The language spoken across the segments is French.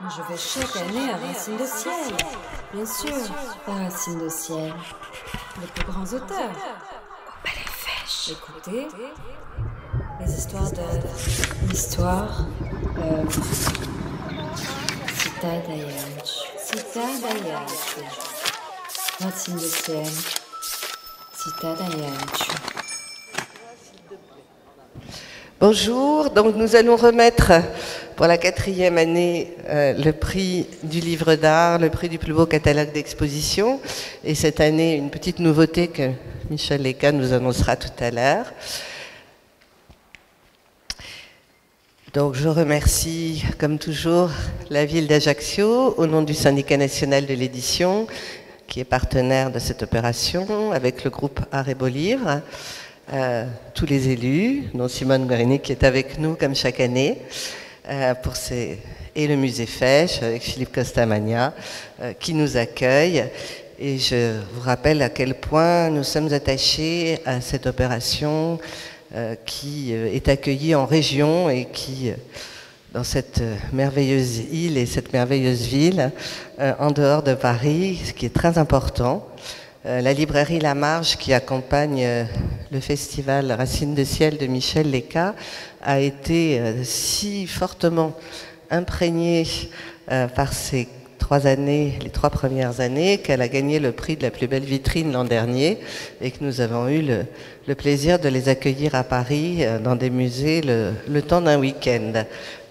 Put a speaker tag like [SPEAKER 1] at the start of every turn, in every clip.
[SPEAKER 1] Je vais chaque année à Racine de Ciel. Bien sûr, à Racine de Ciel. Les plus grands auteurs. Au Palais Fèche. Écoutez, les histoires d'œuvres. L'histoire, œuvre. Cita d'Ayach. Cita d'Ayach. Racine de Ciel. Cita d'Ayach.
[SPEAKER 2] Bonjour, donc nous allons remettre pour la 4e année le prix du livre d'art, le prix du plus beau catalogue d'exposition. Et cette année, une petite nouveauté que Michel Leca nous annoncera tout à l'heure. Donc je remercie, comme toujours, la ville d'Ajaccio, au nom du Syndicat national de l'édition, qui est partenaire de cette opération, avec le groupe Art et Beaux Livres. Tous les élus, dont Simone Guerini qui est avec nous comme chaque année, et le musée Fèche avec Philippe Costamagna qui nous accueille. Et je vous rappelle à quel point nous sommes attachés à cette opération qui est accueillie en région et qui, dans cette merveilleuse île et cette merveilleuse ville, en dehors de Paris, ce qui est très important. La librairie La Marge, qui accompagne le festival Racine de Ciel de Michel Leca, a été si fortement imprégnée par ces les 3 premières années, qu'elle a gagné le prix de la plus belle vitrine l'an dernier et que nous avons eu le plaisir de les accueillir à Paris dans des musées le temps d'un week-end.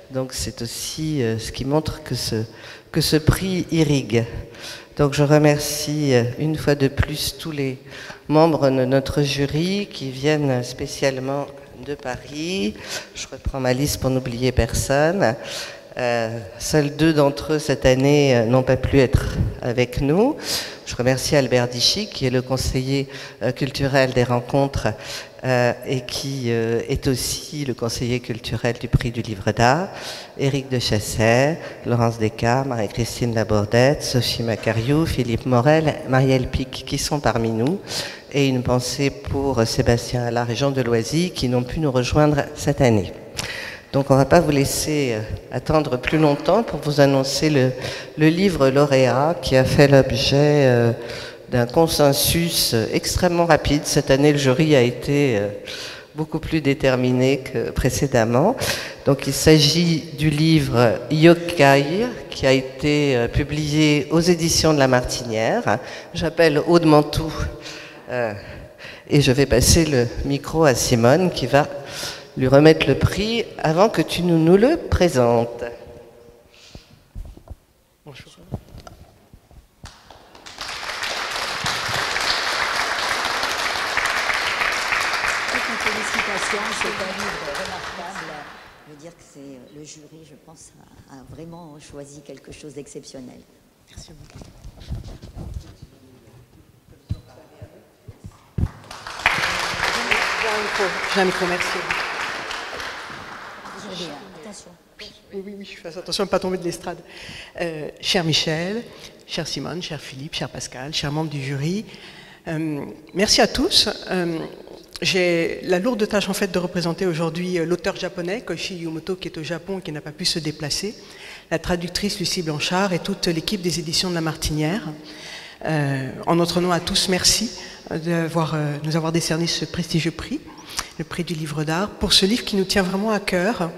[SPEAKER 2] Donc c'est aussi ce qui montre que ce prix irrigue. Donc je remercie une fois de plus tous les membres de notre jury qui viennent spécialement de Paris. Je reprends ma liste pour n'oublier personne. Seuls 2 d'entre eux cette année n'ont pas pu être avec nous. Je remercie Albert Dichy qui est le conseiller culturel des rencontres et qui est aussi le conseiller culturel du prix du livre d'art, Éric de Chasset, Laurence Descartes, Marie-Christine Labordette, Sophie Macariou, Philippe Morel, Marielle Pic qui sont parmi nous, et une pensée pour Sébastien Allard et Jean Deloisy qui n'ont pu nous rejoindre cette année. Donc on ne va pas vous laisser attendre plus longtemps pour vous annoncer le livre lauréat qui a fait l'objet d'un consensus extrêmement rapide. Cette année, le jury a été beaucoup plus déterminé que précédemment. Donc il s'agit du livre Yokai, qui a été publié aux éditions de La Martinière. J'appelle Aude Mantoux et je vais passer le micro à Simone qui va lui remettre le prix avant que tu nous le présentes. Bonjour.
[SPEAKER 3] Félicitations, c'est un livre remarquable. Je veux dire que c'est le jury, je pense, a vraiment choisi quelque chose d'exceptionnel.
[SPEAKER 2] Merci beaucoup. J'ai un micro, merci.
[SPEAKER 3] Attention.
[SPEAKER 2] Oui, je fais attention à ne pas tomber de l'estrade. Cher Michel, cher Simone, cher Philippe, cher Pascal, chers membres du jury, merci à tous. J'ai la lourde tâche en fait de représenter aujourd'hui l'auteur japonais Koichi Yumoto qui est au Japon et qui n'a pas pu se déplacer, la traductrice Lucie Blanchard et toute l'équipe des éditions de La Martinière. En notre nom à tous, merci de nous avoir décerné ce prestigieux prix, le prix du livre d'art, pour ce livre qui nous tient vraiment à cœur.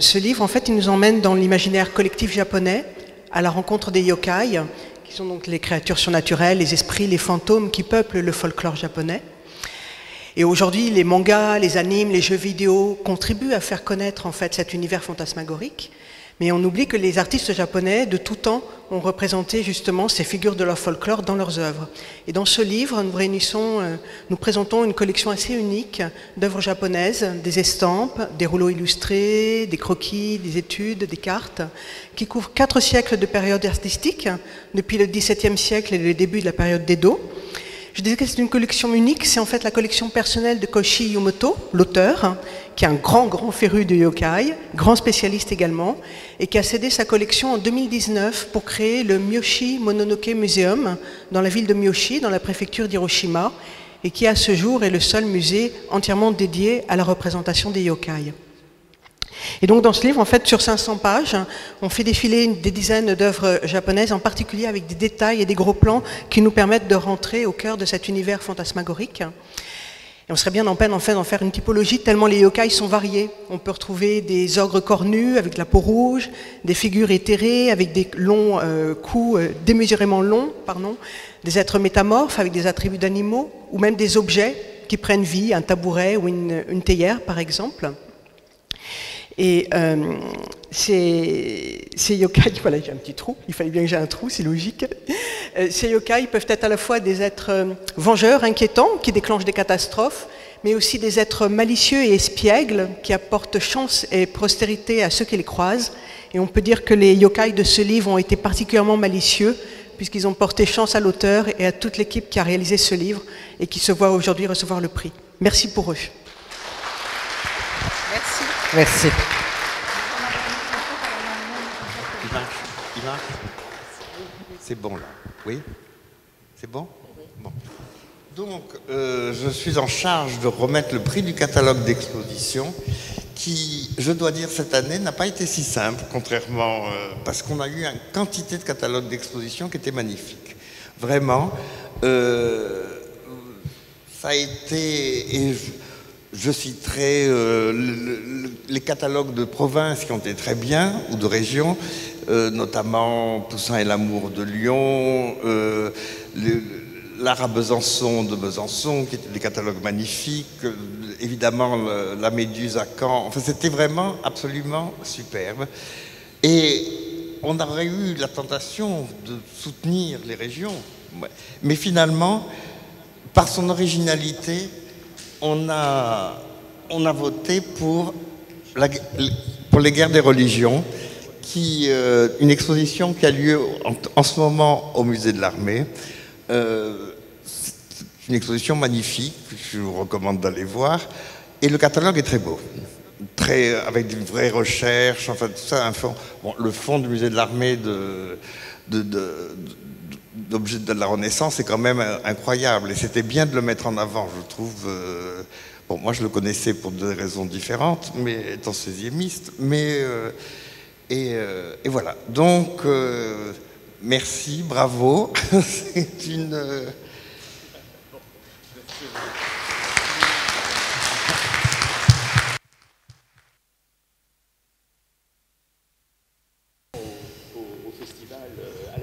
[SPEAKER 2] Ce livre, en fait, il nous emmène dans l'imaginaire collectif japonais, à la rencontre des yokai, qui sont donc les créatures surnaturelles, les esprits, les fantômes qui peuplent le folklore japonais. Et aujourd'hui, les mangas, les animes, les jeux vidéo contribuent à faire connaître en fait cet univers fantasmagorique. Mais on oublie que les artistes japonais de tout temps ont représenté justement ces figures de leur folklore dans leurs œuvres. Et dans ce livre, nous présentons une collection assez unique d'œuvres japonaises, des estampes, des rouleaux illustrés, des croquis, des études, des cartes, qui couvrent 4 siècles de période artistique, depuis le XVIIe siècle et le début de la période d'Edo. Je disais que c'est une collection unique, c'est en fait la collection personnelle de Koichi Yumoto, l'auteur, qui est un grand féru de yokai, grand spécialiste également, et qui a cédé sa collection en 2019 pour créer le Myoshi Mononoke Museum dans la ville de Myoshi, dans la préfecture d'Hiroshima, et qui à ce jour est le seul musée entièrement dédié à la représentation des yokai.
[SPEAKER 4] Et donc dans ce livre, en fait, sur 500 pages, on fait défiler des dizaines d'œuvres japonaises, en particulier avec des détails et des gros plans qui nous permettent de rentrer au cœur de cet univers fantasmagorique. Et on serait bien en peine en fait d'en faire une typologie, tellement les yokai sont variés. On peut retrouver des ogres cornus avec de la peau rouge, des figures éthérées avec des longs coups démesurément longs, des êtres métamorphes avec des attributs d'animaux, ou même des objets qui prennent vie, un tabouret ou une théière par exemple. Et ces yokai, voilà, j'ai un petit trou, il fallait bien que j'ai un trou, c'est logique. Ces yokai peuvent être à la fois des êtres vengeurs, inquiétants, qui déclenchent des catastrophes, mais aussi des êtres malicieux et espiègles, qui apportent chance et prospérité à ceux qui les croisent. Et on peut dire que les yokai de ce livre ont été particulièrement malicieux, puisqu'ils ont porté chance à l'auteur et à toute l'équipe qui a réalisé ce livre, et qui se voit aujourd'hui recevoir le prix. Merci pour eux.
[SPEAKER 2] Merci. Merci.
[SPEAKER 5] Il marche. C'est bon là. Oui. C'est bon. Bon. Donc, je suis en charge de remettre le prix du catalogue d'exposition qui, je dois dire, cette année n'a pas été si simple, contrairement, parce qu'on a eu une quantité de catalogues d'exposition qui était magnifique. Vraiment, ça a été... Et je citerai les catalogues de provinces qui ont été très bien, ou de régions, notamment Poussin et l'amour de Lyon, l'art à Besançon de Besançon, qui étaient des catalogues magnifiques, évidemment la Méduse à Caen, enfin c'était vraiment absolument superbe. Et on aurait eu la tentation de soutenir les régions, mais finalement, par son originalité, on a voté pour les guerres des religions, une exposition qui a lieu en ce moment au musée de l'Armée. C'est une exposition magnifique, je vous recommande d'aller voir. Et le catalogue est très beau, avec de vraies recherches, enfin tout ça. Le fond du musée de l'Armée d'objets de la Renaissance est quand même incroyable, et c'était bien de le mettre en avant, je trouve. Bon, moi je le connaissais pour des raisons différentes, mais étant 16e-iste, et voilà. Donc, merci, bravo. C'est une...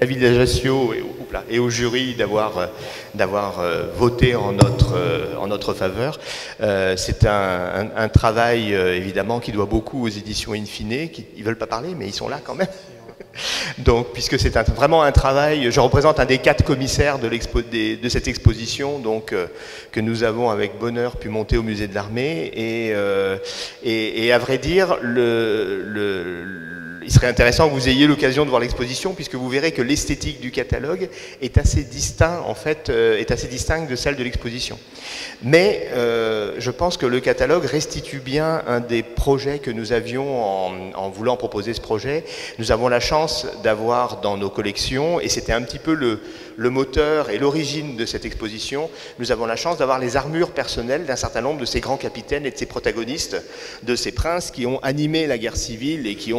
[SPEAKER 6] à la ville d'Ajaccio et au jury d'avoir voté en notre faveur. C'est un travail évidemment qui doit beaucoup aux éditions In Fine, ils ne veulent pas parler mais ils sont là quand même. Donc, puisque c'est vraiment un travail, je représente un des 4 commissaires de cette exposition, donc que nous avons avec bonheur pu monter au musée de l'Armée, et à vrai dire, il serait intéressant que vous ayez l'occasion de voir l'exposition, puisque vous verrez que l'esthétique du catalogue est assez distincte, en fait, de celle de l'exposition. Mais je pense que le catalogue restitue bien un des projets que nous avions en voulant proposer ce projet. Nous avons la chance d'avoir dans nos collections, et c'était un petit peu le moteur et l'origine de cette exposition, nous avons la chance d'avoir les armures personnelles d'un certain nombre de ces grands capitaines et de ces protagonistes, de ces princes qui ont animé la guerre civile et qui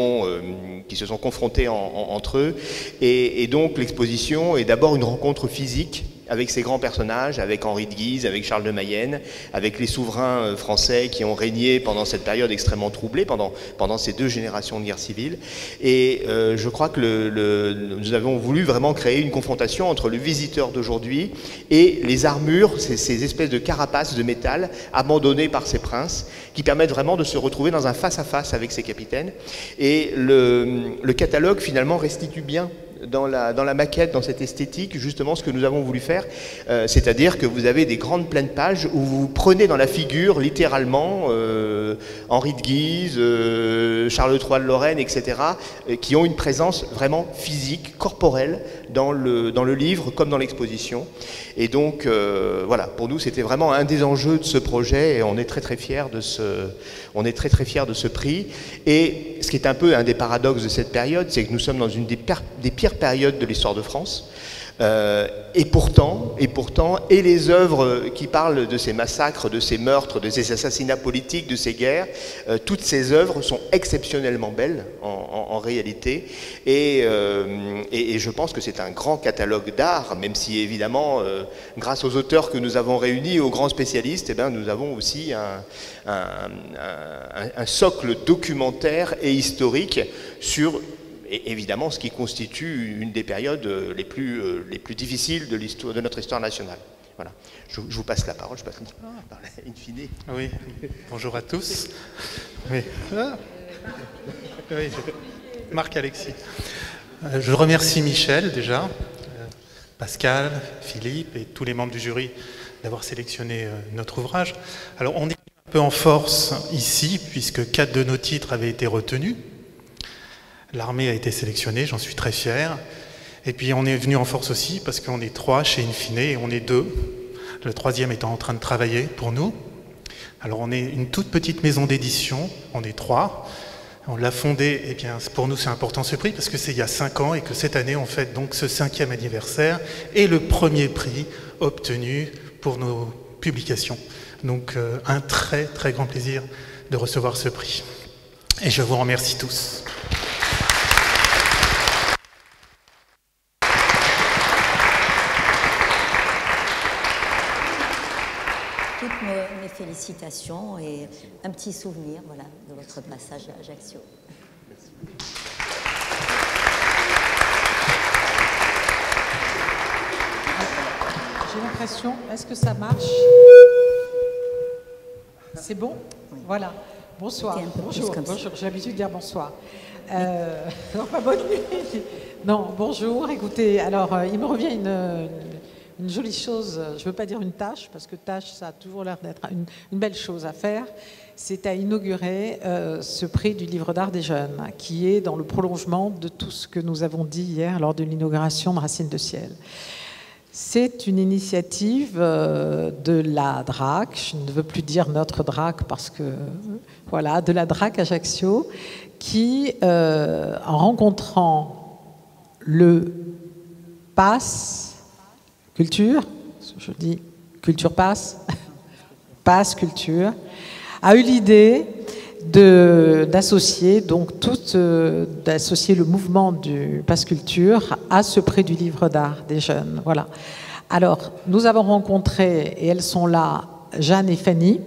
[SPEAKER 6] se sont confrontés entre eux. Et donc l'exposition est d'abord une rencontre physique avec ces grands personnages, avec Henri de Guise, avec Charles de Mayenne, avec les souverains français qui ont régné pendant cette période extrêmement troublée, pendant ces 2 générations de guerre civile. Et je crois que nous avons voulu vraiment créer une confrontation entre le visiteur d'aujourd'hui et les armures, ces espèces de carapaces de métal abandonnées par ces princes, qui permettent vraiment de se retrouver dans un face-à-face avec ces capitaines. Et le catalogue finalement restitue bien dans la maquette, dans cette esthétique, justement ce que nous avons voulu faire, c'est-à-dire que vous avez des grandes pleines pages où vous prenez dans la figure littéralement Henri de Guise, Charles III de Lorraine, etc., qui ont une présence vraiment physique, corporelle dans le livre comme dans l'exposition. Et donc voilà, pour nous c'était vraiment un des enjeux de ce projet, et on est très très fiers de ce prix. Et ce qui est un peu un des paradoxes de cette période, c'est que nous sommes dans une des pires périodes de l'histoire de France. Et pourtant, les œuvres qui parlent de ces massacres, de ces meurtres, de ces assassinats politiques, de ces guerres, toutes ces œuvres sont exceptionnellement belles en réalité. Et je pense que c'est un grand catalogue d'art, même si évidemment, grâce aux auteurs que nous avons réunis, aux grands spécialistes, eh bien, nous avons aussi un socle documentaire et historique sur... Et évidemment, ce qui constitue une des périodes les plus difficiles de notre histoire nationale. Voilà. Je vous passe la parole, je passe par in fine.
[SPEAKER 7] Oui, bonjour à tous. Oui. Oui, Marc-Alexis. Je remercie Michel déjà, Pascal, Philippe et tous les membres du jury d'avoir sélectionné notre ouvrage. Alors on est un peu en force ici, puisque 4 de nos titres avaient été retenus. L'armée a été sélectionnée, j'en suis très fier. Et puis on est venu en force aussi parce qu'on est 3 chez Infine et on est 2. Le 3e étant en train de travailler pour nous. Alors on est une toute petite maison d'édition, on est 3. On l'a fondée, et bien pour nous c'est important ce prix parce que c'est il y a 5 ans et que cette année on fête donc ce 5e anniversaire et le premier prix obtenu pour nos publications. Donc un très très grand plaisir de recevoir ce prix. Et je vous remercie tous.
[SPEAKER 3] Toutes mes félicitations et un petit souvenir, voilà, de votre passage à Ajaccio.
[SPEAKER 8] J'ai l'impression, est-ce que ça marche? C'est bon? Oui. Voilà. Bonsoir. Bonjour. Bonjour. J'ai l'habitude de dire bonsoir. Non, pas bonne nuit. Non, bonjour. Écoutez, alors, il me revient une jolie chose, je ne veux pas dire une tâche, parce que tâche, ça a toujours l'air d'être une belle chose à faire, c'est à inaugurer ce prix du livre d'art des jeunes, qui est dans le prolongement de tout ce que nous avons dit hier lors de l'inauguration de Racines de Ciel. C'est une initiative de la DRAC, je ne veux plus dire notre DRAC, parce que, voilà, de la DRAC Ajaccio, qui, en rencontrant le PASS, Culture, je dis Culture Pass, Pass Culture, a eu l'idée d'associer d'associer le mouvement du Pass Culture à ce prix du livre d'art des jeunes. Voilà. Alors, nous avons rencontré, et elles sont là, Jeanne et Fanny,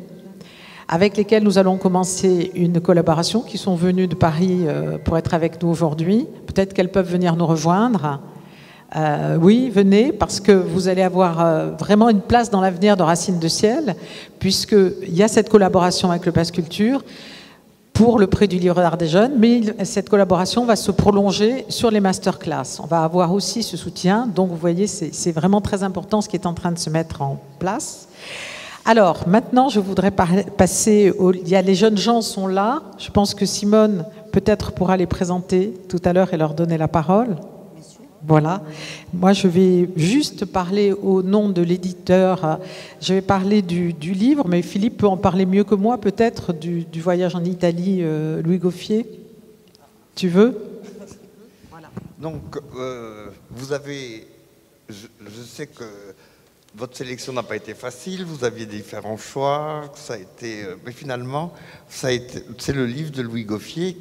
[SPEAKER 8] avec lesquelles nous allons commencer une collaboration, qui sont venues de Paris pour être avec nous aujourd'hui. Peut-être qu'elles peuvent venir nous rejoindre. Oui, venez, parce que vous allez avoir vraiment une place dans l'avenir de Racines de Ciel, puisqu'il y a cette collaboration avec le Pass Culture pour le prix du livre d'art des jeunes, mais cette collaboration va se prolonger sur les masterclass. On va avoir aussi ce soutien, donc vous voyez, c'est vraiment très important ce qui est en train de se mettre en place. Alors, maintenant, je voudrais passer les jeunes gens sont là, je pense que Simone peut-être pourra les présenter tout à l'heure et leur donner la parole. Voilà. Moi, je vais juste parler au nom de l'éditeur. Je vais parler du livre, mais Philippe peut en parler mieux que moi, peut-être, du voyage en Italie, Louis Goffier. Tu veux?
[SPEAKER 5] Voilà. Donc, vous avez... Je sais que votre sélection n'a pas été facile, vous aviez différents choix, ça a été... mais finalement, c'est le livre de Louis Goffier,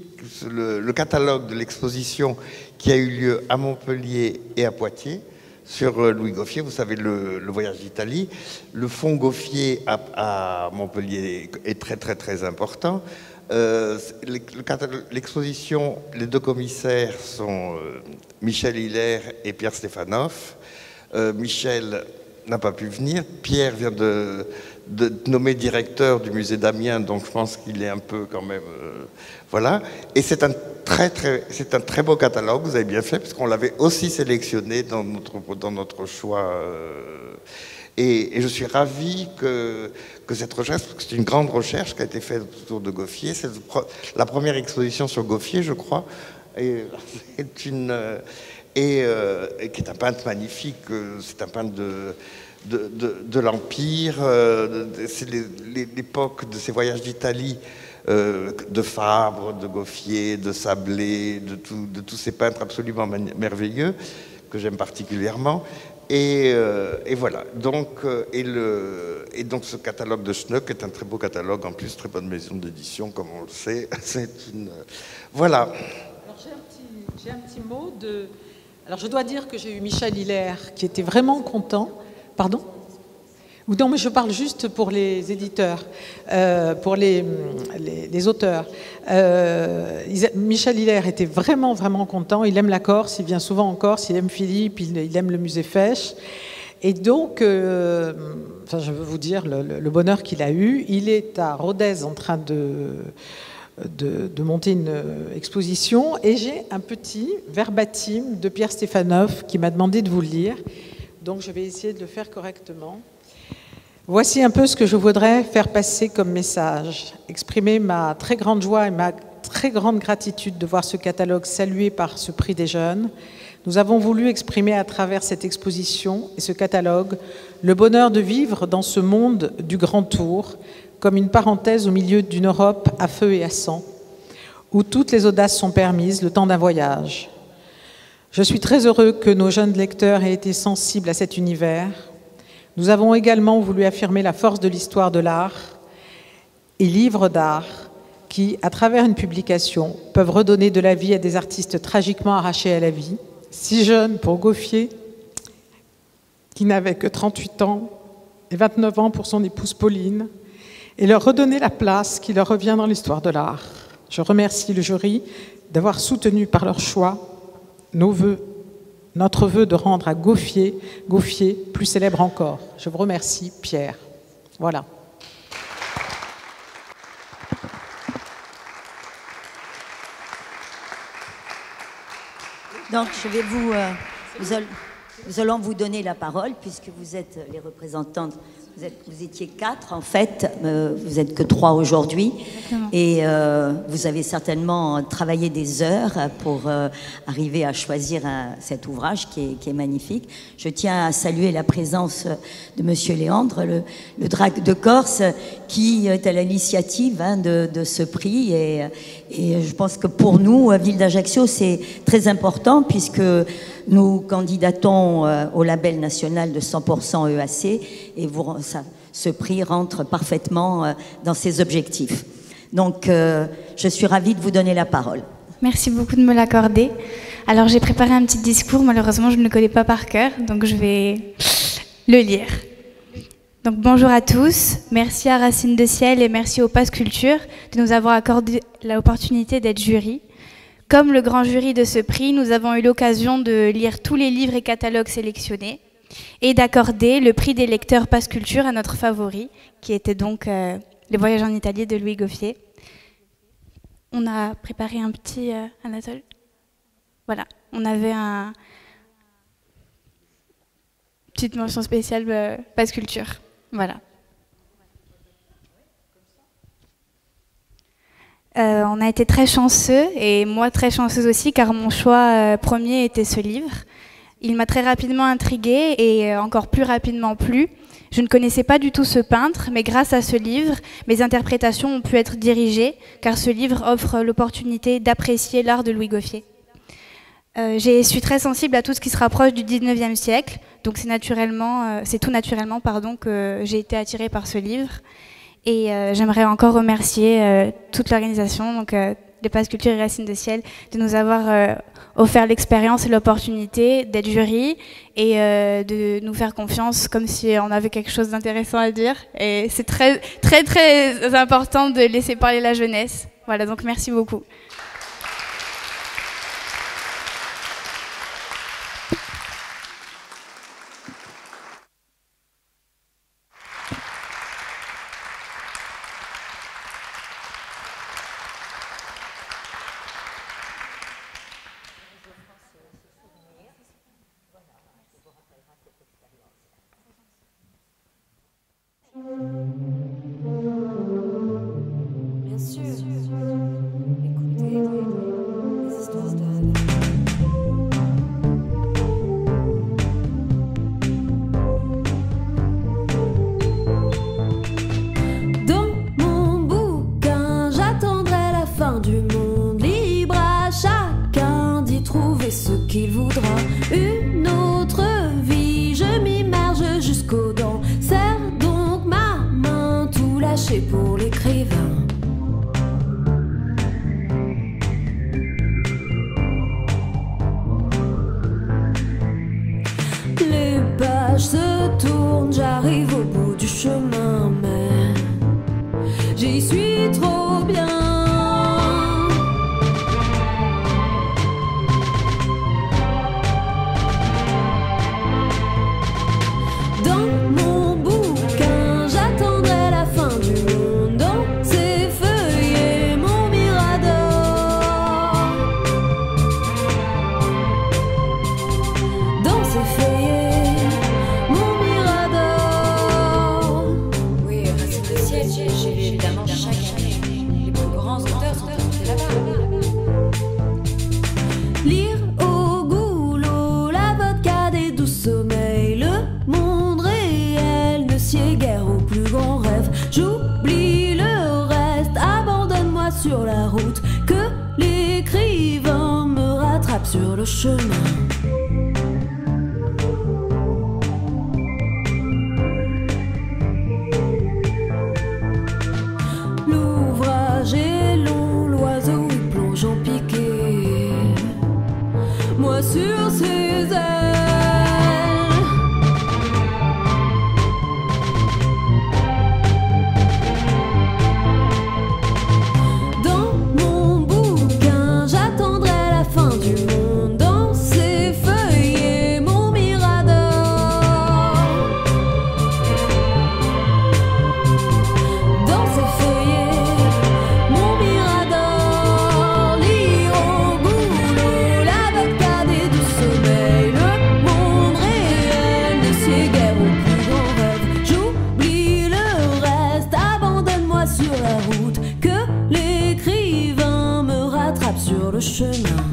[SPEAKER 5] le catalogue de l'exposition qui a eu lieu à Montpellier et à Poitiers, sur Louis Goffier, vous savez, le voyage d'Italie. Le fonds Goffier à Montpellier est très très très important. L'exposition, les 2 commissaires sont Michel Hilaire et Pierre Stéphanoff. Michel n'a pas pu venir. Pierre vient de nommer directeur du musée d'Amiens, donc je pense qu'il est un peu quand même... voilà. Et c'est un très beau catalogue, vous avez bien fait, parce qu'on l'avait aussi sélectionné dans notre choix. Et je suis ravi que cette recherche, parce que c'est une grande recherche qui a été faite autour de Goffier, c'est la première exposition sur Goffier, je crois, et qui est un peintre magnifique, c'est un peintre de l'Empire, c'est l'époque de ses voyages d'Italie, de Fabre, de Goffier, de Sablé, de tous ces peintres absolument merveilleux, que j'aime particulièrement. Et voilà. Donc, et donc ce catalogue de Schnock est un très beau catalogue, en plus, très bonne maison d'édition, comme on le sait. C'est une... Voilà.
[SPEAKER 8] Alors j'ai un petit mot de... Alors je dois dire que j'ai eu Michel Hilaire qui était vraiment content. Pardon ? Non, mais je parle juste pour les éditeurs, pour les auteurs. Michel Hilaire était vraiment, vraiment content. Il aime la Corse, il vient souvent en Corse, il aime Philippe, il aime le musée Fesch. Et donc, je veux vous dire le bonheur qu'il a eu. Il est à Rodez en train de monter une exposition. Et j'ai un petit verbatim de Pierre Stéphanoff qui m'a demandé de vous le lire. Donc, je vais essayer de le faire correctement. Voici un peu ce que je voudrais faire passer comme message. Exprimer ma très grande joie et ma très grande gratitude de voir ce catalogue salué par ce prix des jeunes. Nous avons voulu exprimer à travers cette exposition et ce catalogue le bonheur de vivre dans ce monde du grand tour, comme une parenthèse au milieu d'une Europe à feu et à sang, où toutes les audaces sont permises, le temps d'un voyage. Je suis très heureux que nos jeunes lecteurs aient été sensibles à cet univers. Nous avons également voulu affirmer la force de l'histoire de l'art et livres d'art qui, à travers une publication, peuvent redonner de la vie à des artistes tragiquement arrachés à la vie, si jeunes pour Gauffier, qui n'avait que 38 ans, et 29 ans pour son épouse Pauline, et leur redonner la place qui leur revient dans l'histoire de l'art. Je remercie le jury d'avoir soutenu par leur choix notre vœu de rendre à Gauffier plus célèbre encore. Je vous remercie, Pierre. Voilà.
[SPEAKER 3] Donc, je vais nous allons vous donner la parole, puisque vous êtes les représentantes. Vous étiez 4 en fait, vous n'êtes que 3 aujourd'hui. Et vous avez certainement travaillé des heures pour arriver à choisir cet ouvrage qui est magnifique. Je tiens à saluer la présence de Monsieur Léandre, le Drac de Corse, qui est à l'initiative de ce prix. Et je pense que pour nous, Ville d'Ajaccio, c'est très important, puisque nous candidatons au label national de 100% EAC, et ce prix rentre parfaitement dans ses objectifs. Donc, je suis ravie de vous donner la parole.
[SPEAKER 9] Merci beaucoup de me l'accorder. Alors, j'ai préparé un petit discours. Malheureusement, je ne le connais pas par cœur, donc je vais le lire. Donc, bonjour à tous. Merci à Racines de Ciel et merci au Pass Culture de nous avoir accordé l'opportunité d'être jury. Comme le grand jury de ce prix, nous avons eu l'occasion de lire tous les livres et catalogues sélectionnés et d'accorder le prix des lecteurs Pass Culture à notre favori, qui était donc Le Voyage en Italie de Louis Gauffier. On a préparé un petit Anatole. Voilà, on avait une petite mention spéciale Pass Culture. Voilà. On a été très chanceux, et moi très chanceuse aussi, car mon choix premier était ce livre. Il m'a très rapidement intriguée et encore plus rapidement plu. Je ne connaissais pas du tout ce peintre, mais grâce à ce livre, mes interprétations ont pu être dirigées, car ce livre offre l'opportunité d'apprécier l'art de Louis Gauffier. Je suis très sensible à tout ce qui se rapproche du 19e siècle, donc c'est tout naturellement que j'ai été attirée par ce livre. Et j'aimerais encore remercier toute l'organisation, donc le Pass Culture et Racines de Ciel, de nous avoir offert l'expérience et l'opportunité d'être jury et de nous faire confiance comme si on avait quelque chose d'intéressant à dire. Et c'est très, très, très important de laisser parler la jeunesse. Voilà, donc merci beaucoup.
[SPEAKER 1] Bien sûr. Écoutez.
[SPEAKER 10] route, que l'écrivain me rattrape sur le chemin. L'ouvrage est long, l'oiseau il plonge en piqué, moi sur ses ailes. Dans mon bouquin, j'attendrai la fin du monde. Dans ses feuillets, mon mirador. Dans ses feuillets, mon mirador. Lire au boulot, la bacadée du sommeil. Le monde réel ne sied guère au plus grand rêve. J'oublie le reste, abandonne-moi sur la route, que l'écrivain me rattrape sur le chemin.